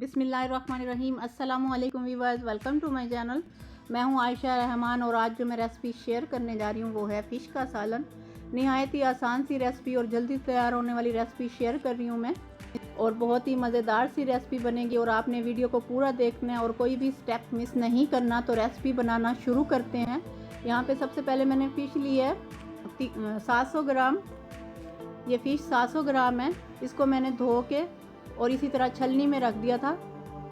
बिस्मिल्लाहिर्रहमानिर्रहीम। अस्सलामु अलैकुम viewers, welcome to my channel. मैं हूं आयशा रहमान और आज जो मैं रेसिपी शेयर करने जा रही हूं वो है फ़िश का सालन। निहायत ही आसान सी रेसिपी और जल्दी तैयार होने वाली रेसिपी शेयर कर रही हूं मैं, और बहुत ही मज़ेदार सी रेसिपी बनेगी और आपने वीडियो को पूरा देखना है और कोई भी स्टेप मिस नहीं करना। तो रेसिपी बनाना शुरू करते हैं। यहाँ पर सबसे पहले मैंने फ़िश ली है 700 ग्राम। ये फ़िश 700 ग्राम है। इसको मैंने धो के और इसी तरह छलनी में रख दिया था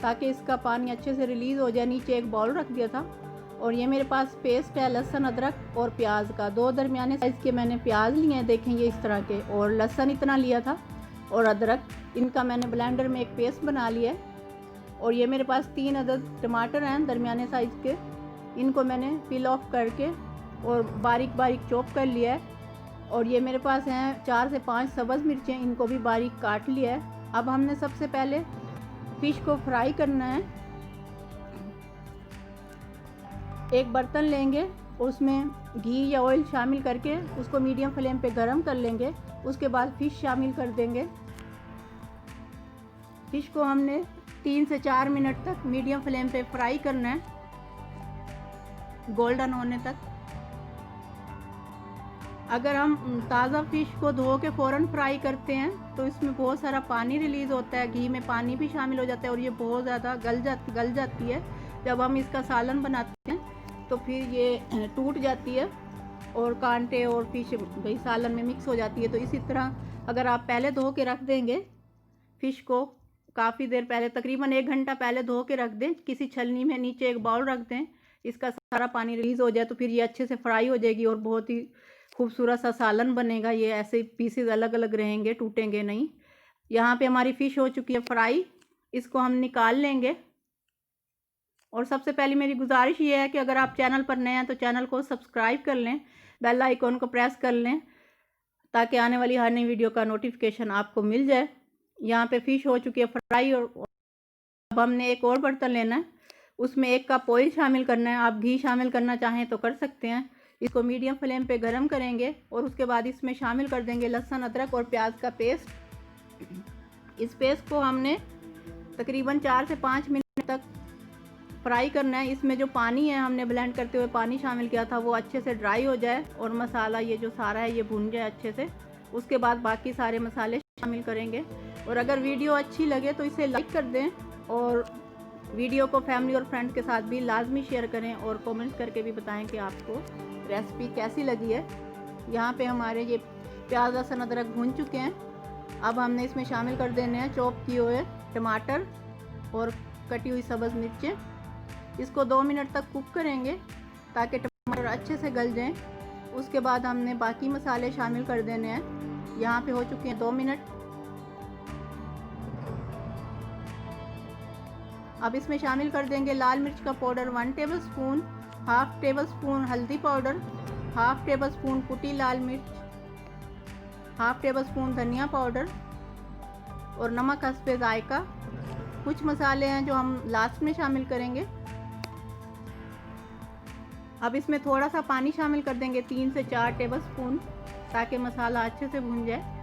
ताकि इसका पानी अच्छे से रिलीज़ हो जाए। नीचे एक बाउल रख दिया था और ये मेरे पास पेस्ट है लहसुन अदरक और प्याज का। 2 दरमियाने साइज़ के मैंने प्याज लिए हैं, देखेंगे इस तरह के, और लहसुन इतना लिया था और अदरक। इनका मैंने ब्लेंडर में एक पेस्ट बना लिया है। और ये मेरे पास 3 अदद टमाटर हैं दरमियाने साइज़ के। इनको मैंने पील ऑफ करके और बारीक बारीक चॉप कर लिया है। और ये मेरे पास हैं 4 से 5 सब्ज़ मिर्चें, इनको भी बारीक काट लिया है। अब हमने सबसे पहले फ़िश को फ्राई करना है। एक बर्तन लेंगे, उसमें घी या ऑयल शामिल करके उसको मीडियम फ्लेम पे गरम कर लेंगे। उसके बाद फ़िश शामिल कर देंगे। फ़िश को हमने 3 से 4 मिनट तक मीडियम फ्लेम पे फ्राई करना है, गोल्डन होने तक। अगर हम ताज़ा फ़िश को धो के फ़ौरन फ्राई करते हैं तो इसमें बहुत सारा पानी रिलीज़ होता है, घी में पानी भी शामिल हो जाता है और ये बहुत ज़्यादा गल जाती है। जब हम इसका सालन बनाते हैं तो फिर ये टूट जाती है और कांटे और फ़िश भाई सालन में मिक्स हो जाती है। तो इसी तरह अगर आप पहले धो के रख देंगे फ़िश को, काफ़ी देर पहले, तकरीबन 1 घंटा पहले धो के रख दें किसी छलनी में, नीचे एक बाउल रख दें, इसका सारा पानी रिलीज़ हो जाए तो फिर ये अच्छे से फ्राई हो जाएगी और बहुत ही खूबसूरत सा सालन बनेगा। ये ऐसे पीसेस अलग अलग रहेंगे, टूटेंगे नहीं। यहाँ पे हमारी फ़िश हो चुकी है फ्राई। इसको हम निकाल लेंगे। और सबसे पहले मेरी गुजारिश ये है कि अगर आप चैनल पर नए हैं तो चैनल को सब्सक्राइब कर लें, बेल आइकॉन को प्रेस कर लें ताकि आने वाली हर नई वीडियो का नोटिफिकेशन आपको मिल जाए। यहाँ पे फ़िश हो चुकी है फ्राई। और अब हमने एक और बर्तन लेना है, उसमें 1 कप ऑयल शामिल करना है। आप घी शामिल करना चाहें तो कर सकते हैं। इसको मीडियम फ्लेम पे गरम करेंगे और उसके बाद इसमें शामिल कर देंगे लहसुन अदरक और प्याज का पेस्ट। इस पेस्ट को हमने तकरीबन 4 से 5 मिनट तक फ्राई करना है। इसमें जो पानी है, हमने ब्लेंड करते हुए पानी शामिल किया था, वो अच्छे से ड्राई हो जाए और मसाला ये जो सारा है ये भुन जाए अच्छे से। उसके बाद बाकी सारे मसाले शामिल करेंगे। और अगर वीडियो अच्छी लगे तो इसे लाइक कर दें और वीडियो को फैमिली और फ्रेंड के साथ भी लाजमी शेयर करें और कमेंट्स करके भी बताएं कि आपको रेसिपी कैसी लगी है। यहाँ पे हमारे ये प्याज लहसुन अदरक भून चुके हैं। अब हमने इसमें शामिल कर देने हैं चॉप किए हुए टमाटर और कटी हुई सब्ज़ मिर्चें। इसको 2 मिनट तक कुक करेंगे ताकि टमाटर अच्छे से गल जाएं। उसके बाद हमने बाकी मसाले शामिल कर देने हैं। यहाँ पे हो चुके हैं 2 मिनट। अब इसमें शामिल कर देंगे लाल मिर्च का powder 1 table spoon, half table spoon हल्दी पाउडर, हाफ टेबल स्पून कुटी लाल मिर्च, हाफ टेबल स्पून धनिया पाउडर और नमक हस्बे जायका। कुछ मसाले हैं जो हम लास्ट में शामिल करेंगे। अब इसमें थोड़ा सा पानी शामिल कर देंगे, 3 से 4 टेबल स्पून, ताकि मसाला अच्छे से भुन जाए।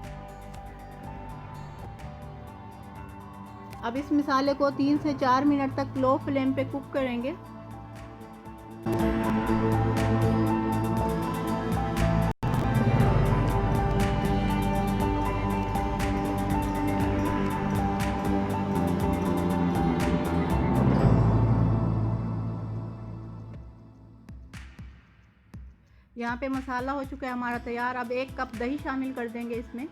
अब इस मसाले को 3 से 4 मिनट तक लो फ्लेम पे कुक करेंगे। यहाँ पे मसाला हो चुका है हमारा तैयार। अब 1 कप दही शामिल कर देंगे इसमें।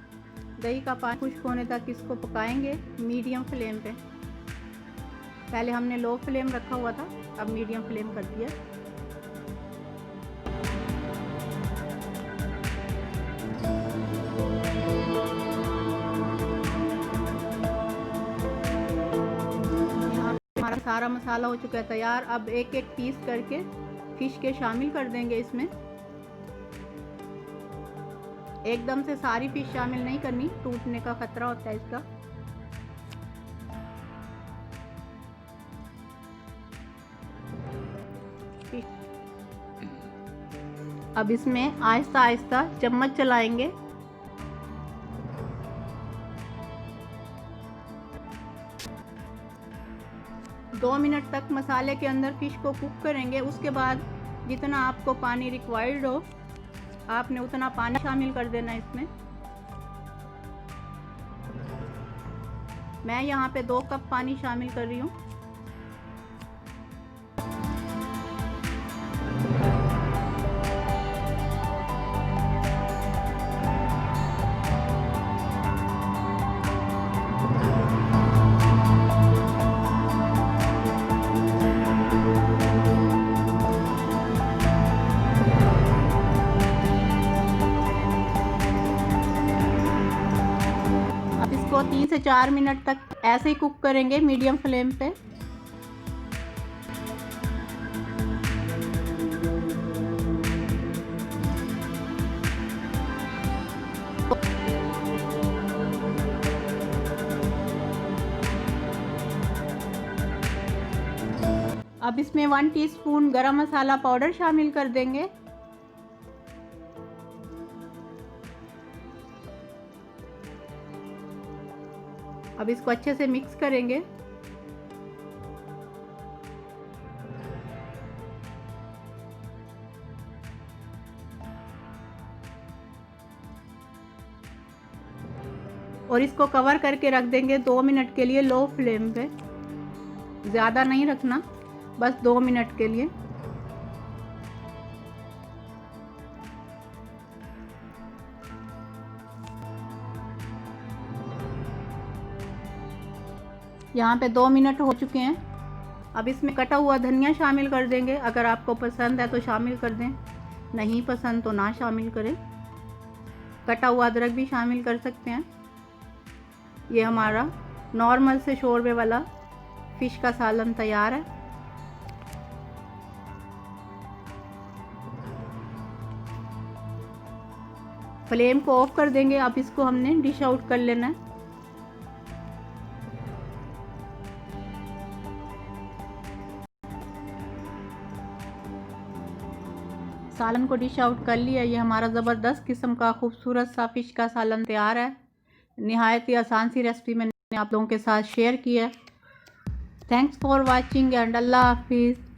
दही का पानी खुश्क होने तक इसको पकाएंगे मीडियम फ्लेम पे। पहले हमने लो फ्लेम रखा हुआ था, अब मीडियम फ्लेम कर दिया। यहाँ हमारा सारा मसाला हो चुका है तैयार। अब एक एक पीस करके फ़िश के शामिल कर देंगे इसमें। एकदम से सारी फ़िश शामिल नहीं करनी, टूटने का खतरा होता है इसका। अब इसमें आहिस्ता आहिस्ता चम्मच चलाएंगे 2 मिनट तक मसाले के अंदर फ़िश को कुक करेंगे। उसके बाद जितना आपको पानी रिक्वायर्ड हो आपने उतना पानी शामिल कर देना इसमें। मैं यहाँ पे 2 कप पानी शामिल कर रही हूँ। अब इसको 3 से 4 मिनट तक ऐसे ही कुक करेंगे मीडियम फ्लेम पे। अब इसमें 1 टीस्पून गरम मसाला पाउडर शामिल कर देंगे। अब इसको अच्छे से मिक्स करेंगे। और इसको कवर करके रख देंगे 2 मिनट के लिए लो फ्लेम पे। ज़्यादा नहीं रखना, बस 2 मिनट के लिए। यहाँ पे 2 मिनट हो चुके हैं। अब इसमें कटा हुआ धनिया शामिल कर देंगे। अगर आपको पसंद है तो शामिल कर दें, नहीं पसंद तो ना शामिल करें। कटा हुआ अदरक भी शामिल कर सकते हैं। ये हमारा नॉर्मल से शोरबे वाला फ़िश का सालन तैयार है। फ्लेम को ऑफ कर देंगे। अब इसको हमने डिश आउट कर लेना है। सालन को डिश आउट कर लिया। ये हमारा ज़बरदस्त किस्म का खूबसूरत सा फ़िश का सालन तैयार है। निहायत ही आसान सी रेसिपी मैंने आप लोगों के साथ शेयर की है। थैंक्स फॉर वाचिंग एंड अल्लाह हाफिज़।